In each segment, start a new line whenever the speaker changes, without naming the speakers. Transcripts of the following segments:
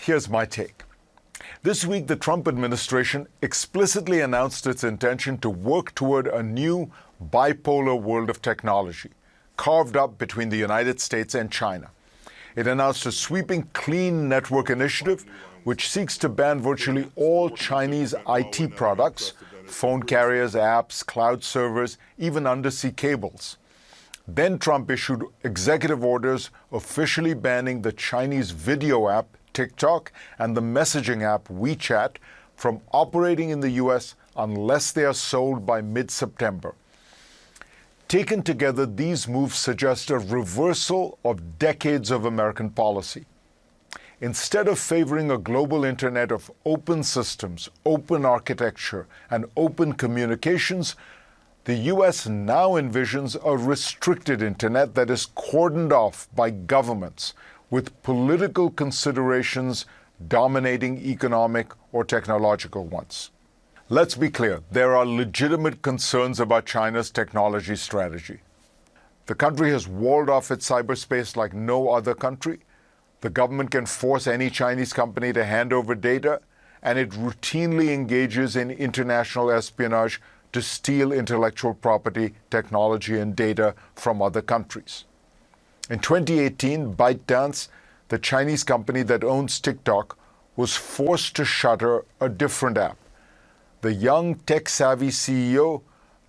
Here's my take. This week, the Trump administration explicitly announced its intention to work toward a new bipolar world of technology, carved up between the United States and China. It announced a sweeping clean network initiative which seeks to ban virtually all Chinese IT products, phone carriers, apps, cloud servers, even undersea cables. Then Trump issued executive orders officially banning the Chinese video app TikTok and the messaging app WeChat from operating in the U.S. unless they are sold by mid-September. Taken together, these moves suggest a reversal of decades of American policy. Instead of favoring a global internet of open systems, open architecture, and open communications, the U.S. now envisions a restricted internet that is cordoned off by governments, with political considerations dominating economic or technological ones. Let's be clear, there are legitimate concerns about China's technology strategy. The country has walled off its cyberspace like no other country. The government can force any Chinese company to hand over data, and it routinely engages in international espionage to steal intellectual property, technology, and data from other countries. In 2018, ByteDance, the Chinese company that owns TikTok, was forced to shutter a different app. The young tech-savvy CEO,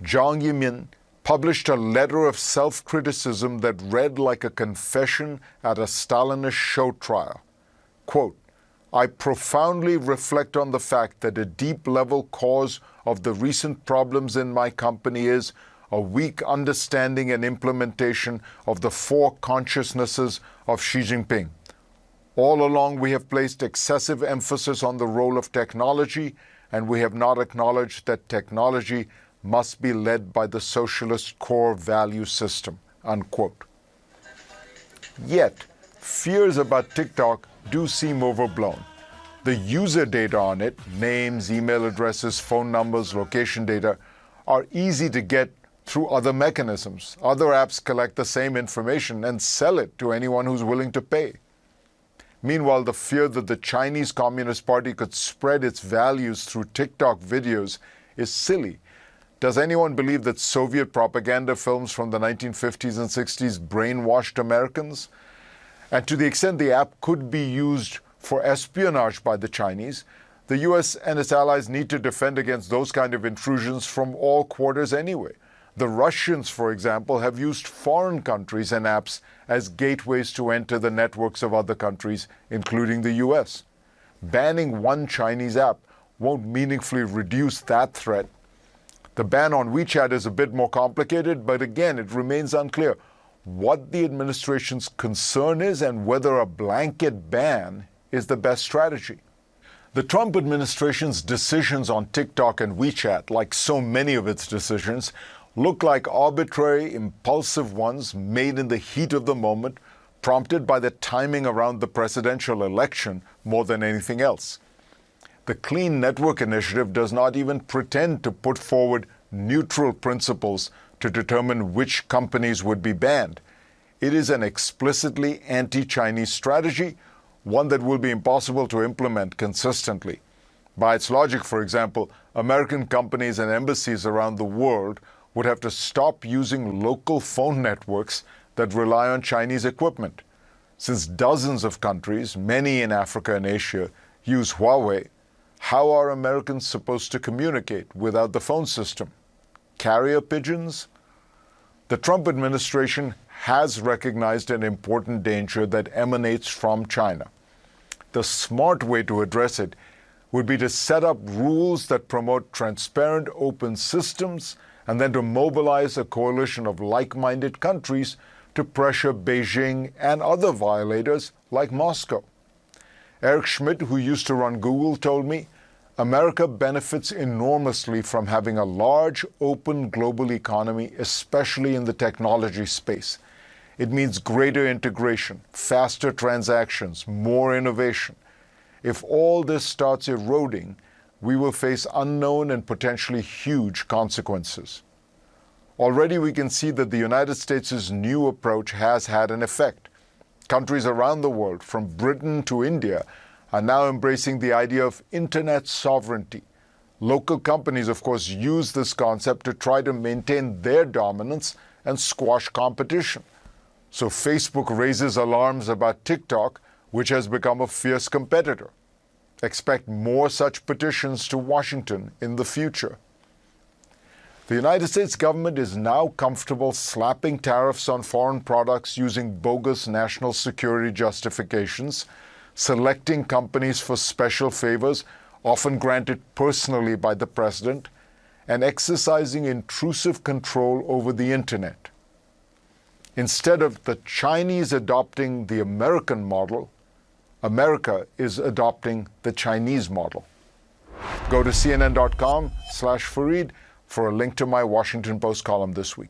Zhang Yimin, published a letter of self-criticism that read like a confession at a Stalinist show trial. Quote, "I profoundly reflect on the fact that a deep-level cause of the recent problems in my company is a weak understanding and implementation of the four consciousnesses of Xi Jinping. All along, we have placed excessive emphasis on the role of technology, and we have not acknowledged that technology must be led by the socialist core value system," unquote. Yet, fears about TikTok do seem overblown. The user data on it, names, email addresses, phone numbers, location data, are easy to get through other mechanisms. Other apps collect the same information and sell it to anyone who's willing to pay. Meanwhile, the fear that the Chinese Communist Party could spread its values through TikTok videos is silly. Does anyone believe that Soviet propaganda films from the 1950s and 60s brainwashed Americans? And to the extent the app could be used for espionage by the Chinese, the US and its allies need to defend against those kind of intrusions from all quarters anyway. The Russians, for example, have used foreign countries and apps as gateways to enter the networks of other countries, including the US. Banning one Chinese app won't meaningfully reduce that threat. The ban on WeChat is a bit more complicated, but again, it remains unclear what the administration's concern is and whether a blanket ban is the best strategy. The Trump administration's decisions on TikTok and WeChat, like so many of its decisions, look like arbitrary, impulsive ones made in the heat of the moment, prompted by the timing around the presidential election more than anything else. The Clean Network Initiative does not even pretend to put forward neutral principles to determine which companies would be banned. It is an explicitly anti-Chinese strategy, one that will be impossible to implement consistently. By its logic, for example, American companies and embassies around the world would have to stop using local phone networks that rely on Chinese equipment. Since dozens of countries, many in Africa and Asia, use Huawei, how are Americans supposed to communicate without the phone system? Carrier pigeons? The Trump administration has recognized an important danger that emanates from China. The smart way to address it would be to set up rules that promote transparent, open systems, and then to mobilize a coalition of like-minded countries to pressure Beijing and other violators like Moscow. Eric Schmidt, who used to run Google, told me, America benefits enormously from having a large, open global economy, especially in the technology space. It means greater integration, faster transactions, more innovation. If all this starts eroding, we will face unknown and potentially huge consequences. Already we can see that the United States' new approach has had an effect. Countries around the world, from Britain to India, are now embracing the idea of internet sovereignty. Local companies, of course, use this concept to try to maintain their dominance and squash competition. So Facebook raises alarms about TikTok, which has become a fierce competitor. Expect more such petitions to Washington in the future. The United States government is now comfortable slapping tariffs on foreign products using bogus national security justifications, selecting companies for special favors, often granted personally by the president, and exercising intrusive control over the internet. Instead of the Chinese adopting the American model, America is adopting the Chinese model. Go to cnn.com/Fareed for a link to my Washington Post column this week.